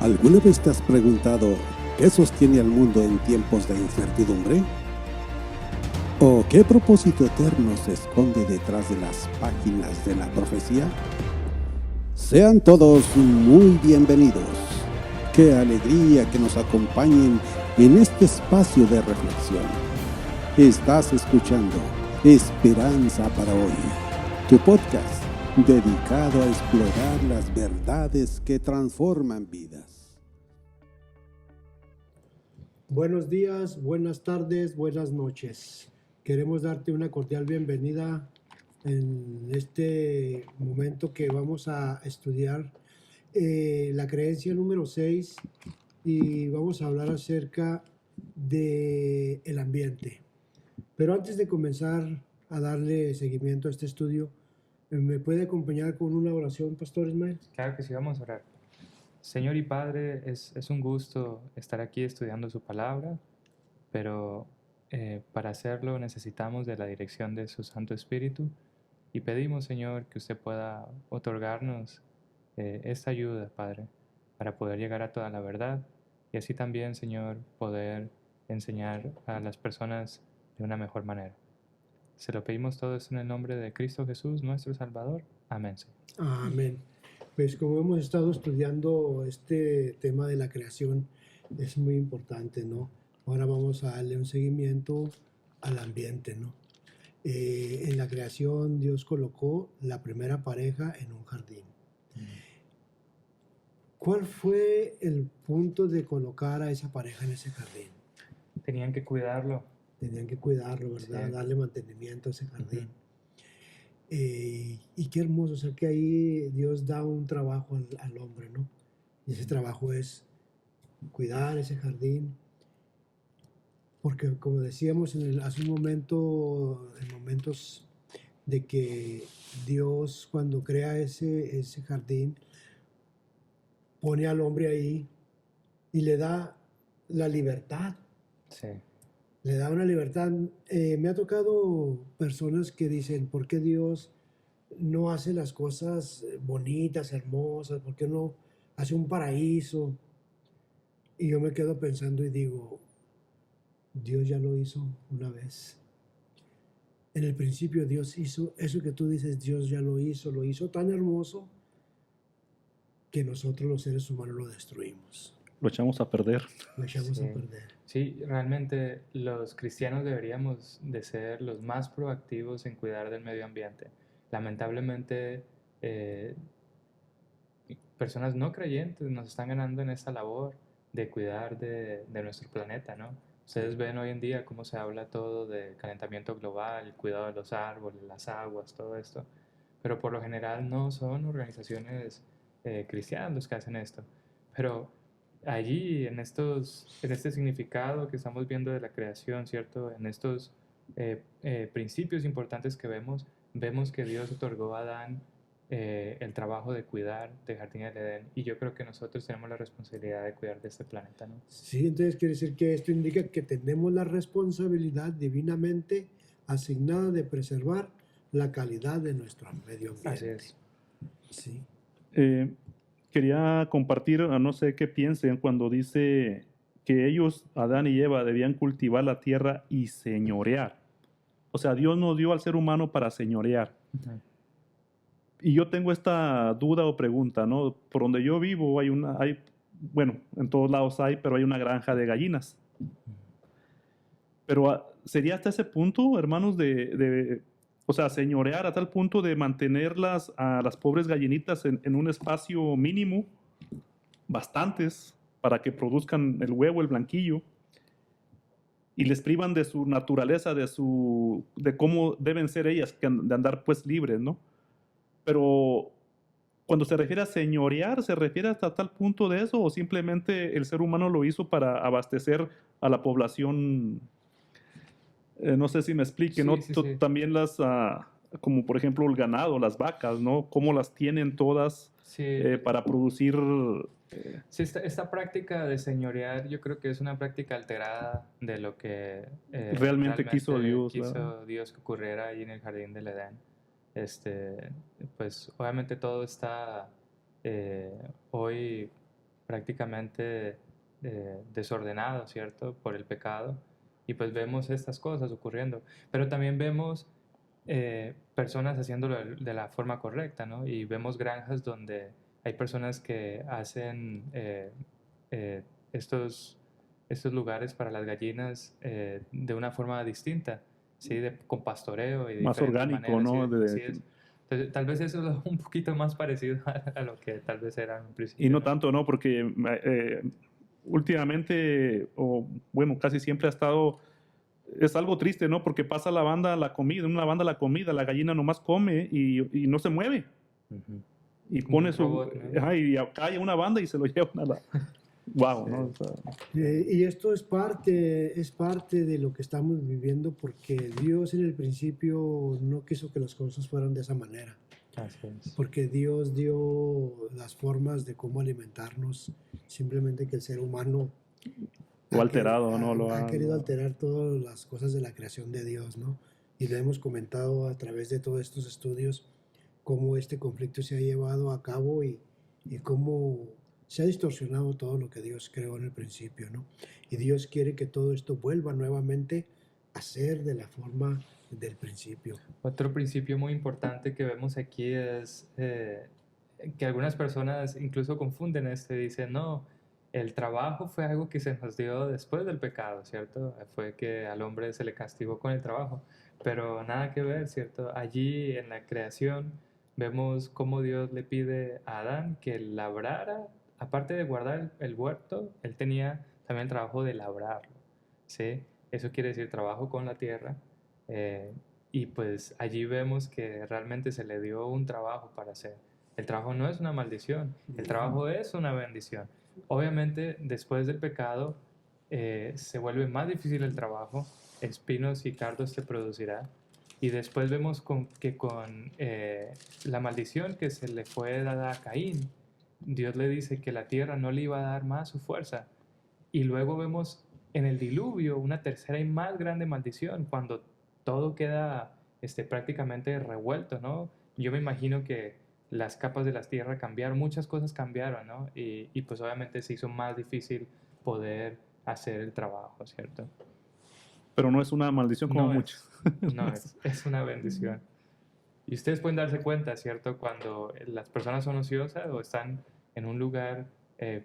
¿Alguna vez te has preguntado qué sostiene al mundo en tiempos de incertidumbre? ¿O qué propósito eterno se esconde detrás de las páginas de la profecía? Sean todos muy bienvenidos. Qué alegría que nos acompañen en este espacio de reflexión. Estás escuchando Esperanza para Hoy, tu podcast dedicado a explorar las verdades que transforman vidas. Buenos días, buenas tardes, buenas noches. Queremos darte una cordial bienvenida en este momento que vamos a estudiar la creencia número 6 y vamos a hablar acerca del ambiente. Pero antes de comenzar a darle seguimiento a este estudio, ¿me puede acompañar con una oración, Pastor Ismael? Claro que sí, vamos a orar. Señor y Padre, es un gusto estar aquí estudiando su palabra, pero para hacerlo necesitamos de la dirección de su Santo Espíritu y pedimos, Señor, que usted pueda otorgarnos esta ayuda, Padre, para poder llegar a toda la verdad y así también, Señor, poder enseñar a las personas de una mejor manera. Se lo pedimos todo esto en el nombre de Cristo Jesús, nuestro Salvador. Amén, Señor. Amén. Pues como hemos estado estudiando este tema de la creación, es muy importante, ¿no? Ahora vamos a darle un seguimiento al ambiente, ¿no? En la creación Dios colocó la primera pareja en un jardín. ¿Cuál fue el punto de colocar a esa pareja en ese jardín? Tenían que cuidarlo. Tenían que cuidarlo, ¿verdad? Sí. Darle mantenimiento a ese jardín. Y qué hermoso, o sea que ahí Dios da un trabajo al hombre, ¿no? Y ese trabajo es cuidar ese jardín, porque como decíamos hace un momento, en momentos de que Dios cuando crea ese jardín, pone al hombre ahí y le da la libertad. Sí. Le da una libertad. Me ha tocado personas que dicen, ¿por qué Dios no hace las cosas bonitas, hermosas? ¿Por qué no hace un paraíso? Y yo me quedo pensando y digo, Dios ya lo hizo una vez. En el principio Dios hizo eso que tú dices, Dios ya lo hizo tan hermoso que nosotros los seres humanos lo destruimos. Lo echamos a perder. Lo echamos Sí. a perder. Sí, realmente los cristianos deberíamos de ser los más proactivos en cuidar del medio ambiente. Lamentablemente, personas no creyentes nos están ganando en esta labor de cuidar de nuestro planeta, ¿no? Ustedes ven hoy en día cómo se habla todo de calentamiento global, el cuidado de los árboles, las aguas, todo esto. Pero por lo general no son organizaciones cristianas los que hacen esto. Pero allí, en este significado que estamos viendo de la creación, ¿cierto? En estos principios importantes que vemos que Dios otorgó a Adán el trabajo de cuidar del jardín del Edén, y yo creo que nosotros tenemos la responsabilidad de cuidar de este planeta, ¿no? Sí, entonces quiere decir que esto indica que tenemos la responsabilidad divinamente asignada de preservar la calidad de nuestro medio ambiente. Así es. Sí. Quería compartir, no sé qué piensen, cuando dice que ellos, Adán y Eva, debían cultivar la tierra y señorear. O sea, Dios nos dio al ser humano para señorear. Y yo tengo esta duda o pregunta, ¿no? Por donde yo vivo bueno, en todos lados pero hay una granja de gallinas. Pero ¿sería hasta ese punto, hermanos, o sea, señorear a tal punto de mantenerlas a las pobres gallinitas en un espacio mínimo, bastantes, para que produzcan el huevo, el blanquillo, y les privan de su naturaleza, de cómo deben ser ellas, de andar pues libres, ¿no? Pero cuando se refiere a señorear, ¿se refiere hasta tal punto de eso o simplemente el ser humano lo hizo para abastecer a la población? No sé si me explique, Sí, ¿no? sí, sí. También como por ejemplo el ganado, las vacas, ¿no? Cómo las tienen todas Sí, para producir. sí, esta práctica de señorear yo creo que es una práctica alterada de lo que Realmente quiso Dios, quiso ¿verdad? Dios que ocurriera ahí en el jardín del Edén. Pues obviamente todo está hoy prácticamente desordenado, ¿cierto? Por el pecado. Y pues vemos estas cosas ocurriendo. Pero también vemos personas haciéndolo de la forma correcta, ¿no? Y vemos granjas donde hay personas que hacen estos lugares para las gallinas de una forma distinta, ¿sí? Con pastoreo y de Más diferentes orgánico, maneras. ¿no? Sí, es. Entonces, tal vez eso es un poquito más parecido a lo que tal vez era en un principio. Y no tanto, ¿no? Porque últimamente, o bueno, casi siempre ha estado, es algo triste, ¿no? Porque pasa la banda la comida, una banda la comida, la gallina nomás come y no se mueve. Ujú. Y Como pone un su, robot, ¿no? ajá, y cae una banda y se lo llevan a la... Wow, Sí. ¿no? O sea, Y esto es parte de lo que estamos viviendo porque Dios en el principio no quiso que las cosas fueran de esa manera. Así es. Porque Dios dio las formas de cómo alimentarnos, simplemente que el ser humano lo ha alterado, ¿no? ha querido alterar todas las cosas de la creación de Dios, ¿no? Y lo hemos comentado a través de todos estos estudios, cómo este conflicto se ha llevado a cabo y cómo se ha distorsionado todo lo que Dios creó en el principio, ¿no? Y Dios quiere que todo esto vuelva nuevamente a ser de la forma del principio. Otro principio muy importante que vemos aquí es que algunas personas incluso confunden esto y dicen, no, el trabajo fue algo que se nos dio después del pecado, ¿cierto? Fue que al hombre se le castigó con el trabajo, pero nada que ver, ¿cierto? Allí en la creación vemos cómo Dios le pide a Adán que labrara, aparte de guardar el huerto, él tenía también el trabajo de labrarlo, ¿sí? Eso quiere decir trabajo con la tierra. eh, y pues allí vemos que realmente se le dio un trabajo para hacer. El trabajo no es una maldición, el trabajo es una bendición. Obviamente, después del pecado, se vuelve más difícil el trabajo, espinos y cardos te producirá. Y después vemos que con la maldición que se le fue dada a Caín, Dios le dice que la tierra no le iba a dar más su fuerza. Y luego vemos en el diluvio una tercera y más grande maldición, cuando todo queda prácticamente revuelto, ¿no? Yo me imagino que las capas de la tierra cambiaron, muchas cosas cambiaron, ¿no? Y pues obviamente se hizo más difícil poder hacer el trabajo, ¿cierto? pero no es una maldición como No muchas. no es una bendición. Y ustedes pueden darse cuenta, ¿cierto? Cuando las personas son ociosas o están en un lugar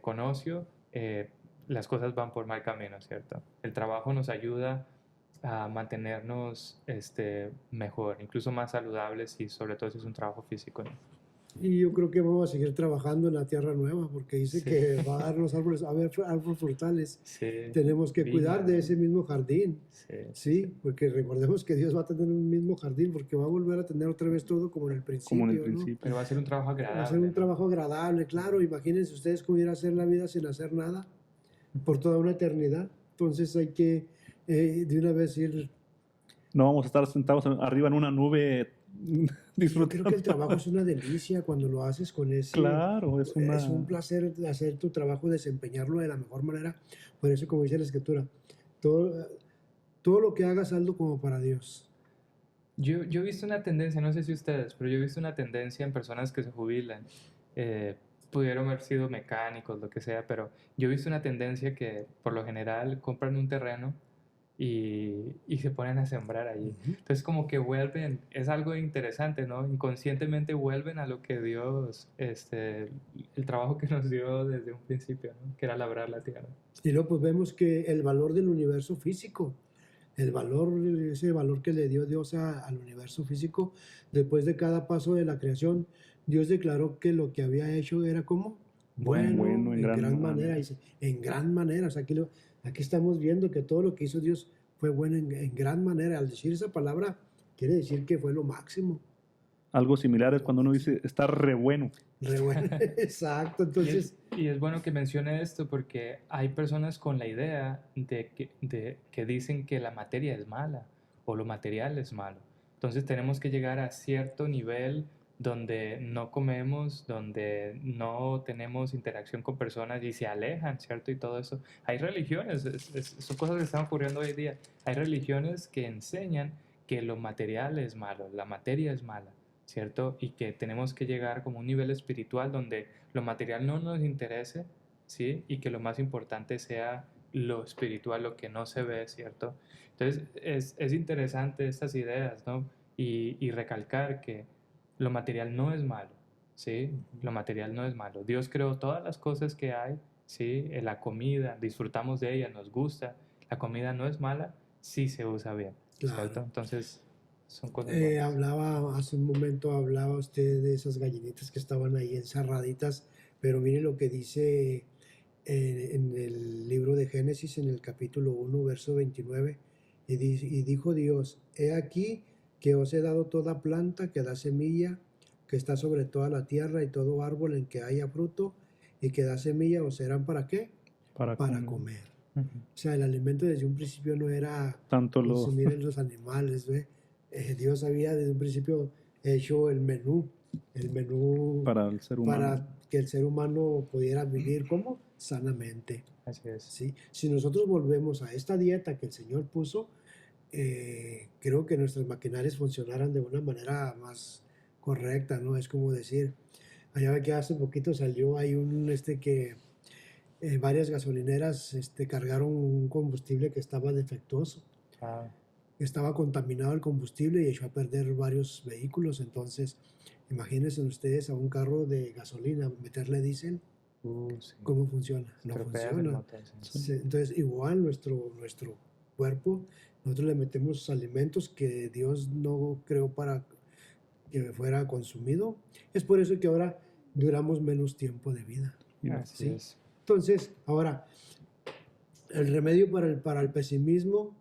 con ocio, las cosas van por mal camino, ¿cierto? El trabajo nos ayuda a mantenernos mejor, incluso más saludables y sobre todo si es un trabajo físico, ¿no? Y yo creo que vamos a seguir trabajando en la tierra nueva porque dice Sí. que va a dar los árboles, a haber árboles frutales. Sí, Tenemos que cuidar viña, de ¿no? ese mismo jardín. Sí, Sí, porque recordemos que Dios va a tener un mismo jardín porque va a volver a tener otra vez todo como en el principio, Como en el ¿no? principio. pero va a ser un trabajo Va a ser agradable, un ¿no? trabajo agradable, claro. Imagínense ustedes cómo ir a hacer la vida sin hacer nada por toda una eternidad. Entonces hay que de una vez ir. No vamos a estar sentados arriba en una nube Yo disfrutando. creo que el trabajo es una delicia cuando lo haces con ese. Claro, es una... Es un placer hacer tu trabajo, desempeñarlo de la mejor manera. Por eso, como dice la Escritura, todo lo que hagas, hazlo como para Dios. Yo he visto una tendencia, no sé si ustedes, pero yo he visto una tendencia en personas que se jubilan. Pudieron haber sido mecánicos, lo que sea, pero yo he visto una tendencia que por lo general compran un terreno y se ponen a sembrar allí. Entonces como que vuelven, es algo interesante, ¿no? Inconscientemente vuelven a lo que Dios, el trabajo que nos dio desde un principio, ¿no? Que era labrar la tierra. Y luego pues vemos que el valor del universo físico, ese valor que le dio Dios al universo físico, después de cada paso de la creación, Dios declaró que lo que había hecho era como bueno, Bueno, en gran manera. Dice, en gran manera. O sea, aquí estamos viendo que todo lo que hizo Dios fue bueno en gran manera. Al decir esa palabra, quiere decir que fue lo máximo. Algo similar es cuando uno dice, está re bueno. Re bueno. Exacto. Entonces, Y es bueno que mencione esto porque hay personas con la idea de que dicen que la materia es mala o lo material es malo. Entonces tenemos que llegar a cierto nivel donde no comemos, donde no tenemos interacción con personas y se alejan, ¿cierto? Y todo eso. Hay religiones, son cosas que están ocurriendo hoy día. Hay religiones que enseñan que lo material es malo, la materia es mala, ¿cierto? Y que tenemos que llegar como a un nivel espiritual donde lo material no nos interese, ¿sí? Y que lo más importante sea lo espiritual, lo que no se ve, ¿cierto? Entonces, es interesante estas ideas, ¿no? Y recalcar que lo material no es malo, ¿sí? Lo material no es malo. Dios creó todas las cosas que hay, ¿sí? La comida, disfrutamos de ella, nos gusta. La comida no es mala si se usa bien, ¿cierto? Claro. Entonces, son cosas buenas. Hace un momento hablaba usted de esas gallinitas que estaban ahí encerraditas, pero mire lo que dice en el libro de Génesis, en el capítulo 1, verso 29, y dijo Dios, he aquí que os he dado toda planta que da semilla, que está sobre toda la tierra, y todo árbol en que haya fruto, y que da semilla, os serán ¿para qué? Para Para comer. comer. Ujú. O sea, el alimento desde un principio no era Tanto lo consumir en los animales, ¿ve? Dios había desde un principio hecho el menú para el ser humano. para que el ser humano pudiera vivir como sanamente, Así es. ¿sí? Si nosotros volvemos a esta dieta que el Señor puso, creo que nuestras maquinarias funcionaran de una manera más correcta, ¿no? Es como decir, allá ve que hace poquito salió ahí que varias gasolineras cargaron un combustible que estaba defectuoso, Ah, estaba contaminado el combustible y echó a perder varios vehículos. Entonces, imagínense ustedes a un carro de gasolina meterle diésel, sí. ¿cómo funciona? No Estropeas el funciona. motor, sí. Entonces, igual nuestro cuerpo, nosotros le metemos alimentos que Dios no creó para que fuera consumido. Es por eso que ahora duramos menos tiempo de vida. Así ¿Sí? es. Entonces, ahora, el remedio para el pesimismo,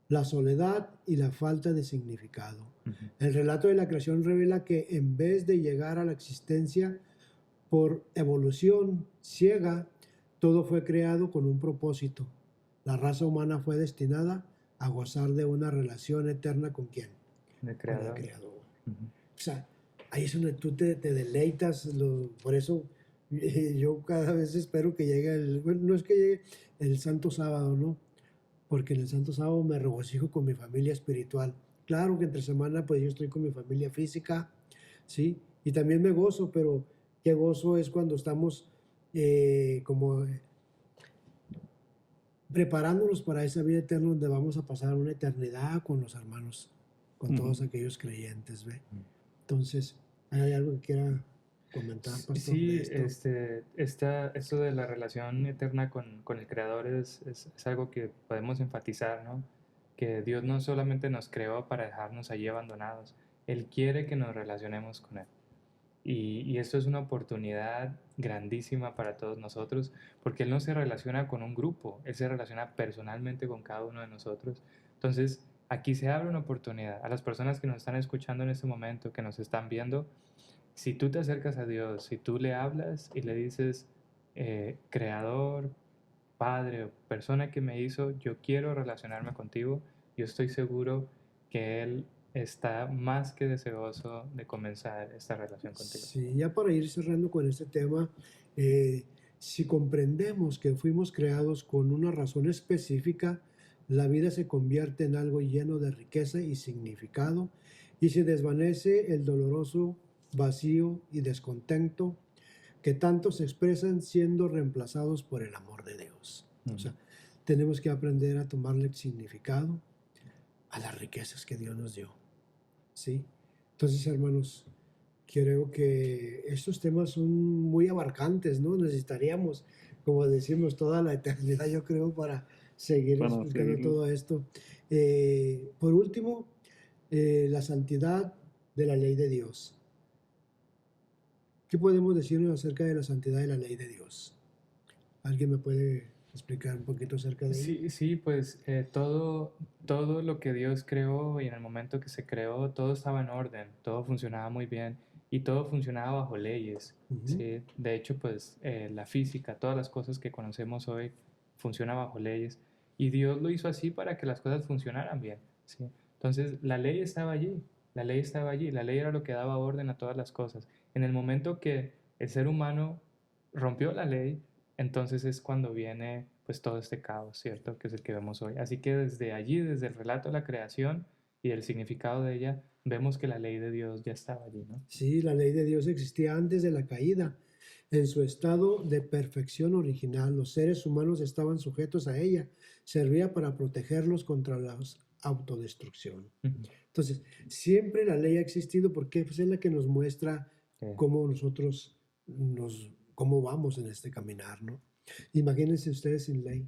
la soledad y la falta de significado. Ujú. El relato de la creación revela que en vez de llegar a la existencia por evolución ciega, todo fue creado con un propósito. La raza humana fue destinada a gozar de una relación eterna ¿con quién? El Con el creador. Creador. Ujú. O sea, ahí es donde tú te deleitas. Por eso yo cada vez espero que llegue bueno, no es que llegue el Santo Sábado, ¿no? Porque en el Santo Sábado me regocijo con mi familia espiritual. Claro que entre semana pues yo estoy con mi familia física, ¿sí? Y también me gozo, pero qué gozo es cuando estamos como preparándonos para esa vida eterna donde vamos a pasar una eternidad con los hermanos, con todos Ujú. aquellos creyentes, ¿ve? Entonces, ¿hay algo que quiera comentar, pastor, Sí, de esto? esto de la relación eterna con el Creador es algo que podemos enfatizar, ¿no? Que Dios no solamente nos creó para dejarnos allí abandonados, Él quiere que nos relacionemos con Él. Y esto es una oportunidad grandísima para todos nosotros, porque Él no se relaciona con un grupo, Él se relaciona personalmente con cada uno de nosotros. Entonces, aquí se abre una oportunidad a las personas que nos están escuchando en este momento, que nos están viendo. Si tú te acercas a Dios, si tú le hablas y le dices, Creador, Padre o persona que me hizo, yo quiero relacionarme contigo, yo estoy seguro que Él está más que deseoso de comenzar esta relación contigo. Sí, ya para ir cerrando con este tema, eh, si comprendemos que fuimos creados con una razón específica, la vida se convierte en algo lleno de riqueza y significado y se desvanece el doloroso vacío y descontento que tanto se expresan siendo reemplazados por el amor de Dios. O sea, tenemos que aprender a tomarle el significado a las riquezas que Dios nos dio. ¿Sí? Entonces, hermanos, creo que estos temas son muy abarcantes, ¿no? Necesitaríamos, como decimos, toda la eternidad, yo creo, para seguir Para explicando seguirlo. todo esto. Por último, la santidad de la ley de Dios. ¿Qué podemos decirnos acerca de la santidad de la ley de Dios? ¿Alguien me puede explicar un poquito acerca de ello? Sí, pues todo lo que Dios creó y en el momento que se creó, todo estaba en orden, todo funcionaba muy bien y todo funcionaba bajo leyes, Ujú. ¿sí? De hecho, pues la física, todas las cosas que conocemos hoy funcionan bajo leyes y Dios lo hizo así para que las cosas funcionaran bien, ¿sí? Entonces, la ley estaba allí, la ley estaba allí, la ley era lo que daba orden a todas las cosas. En el momento que el ser humano rompió la ley, entonces es cuando viene pues todo este caos, ¿cierto? Que es el que vemos hoy. Así que desde allí, desde el relato de la creación y el significado de ella, vemos que la ley de Dios ya estaba allí, ¿no? Sí, la ley de Dios existía antes de la caída. En su estado de perfección original, los seres humanos estaban sujetos a ella. Servía para protegerlos contra la autodestrucción. Ujú. Entonces, siempre la ley ha existido porque pues, es la que nos muestra Sí. cómo nosotros cómo vamos en este caminar, ¿no? Imagínense ustedes sin ley.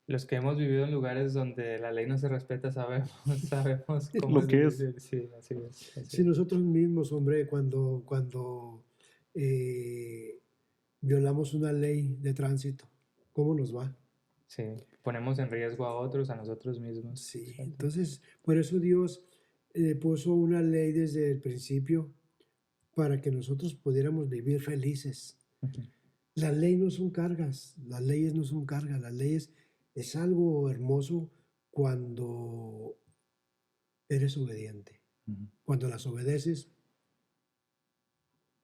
Los que hemos vivido en lugares donde la ley no se respeta sabemos cómo Lo que es. difícil. Sí, así es. Si nosotros mismos, hombre, cuando violamos una ley de tránsito, ¿cómo nos va? Sí, ponemos en riesgo a otros, a nosotros mismos. Sí, Exacto. entonces, por eso Dios puso una ley desde el principio para que nosotros pudiéramos vivir felices. Ujú. Las leyes no son cargas, las leyes no son cargas, las leyes es algo hermoso cuando eres obediente. Ujú. Cuando las obedeces,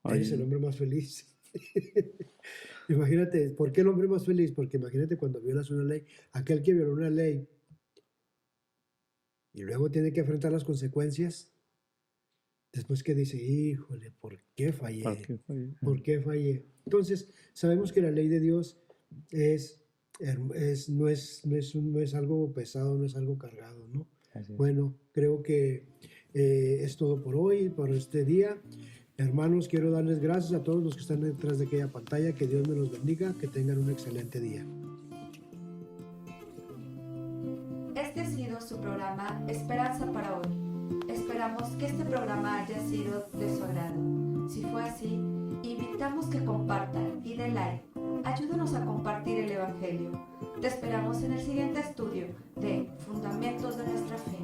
eres el Ahí, hombre más feliz. Imagínate, ¿por qué el hombre más feliz? Porque imagínate cuando violas una ley, aquel que violó una ley y luego tiene que enfrentar las consecuencias, después que dice, híjole, ¿por qué fallé? ¿para qué? Ahí. ¿Por qué fallé? Entonces, sabemos que la ley de Dios no es algo pesado, no es algo cargado, ¿no? Así es. Bueno, creo que es todo por hoy, por este día. Hermanos, quiero darles gracias a todos los que están detrás de aquella pantalla. Que Dios me los bendiga, que tengan un excelente día. Este ha sido su programa Esperanza para hoy. Esperamos que este programa haya sido de su agrado. Si fue así, invitamos que compartan y den like. Ayúdanos a compartir el Evangelio. Te esperamos en el siguiente estudio de Fundamentos de nuestra Fe.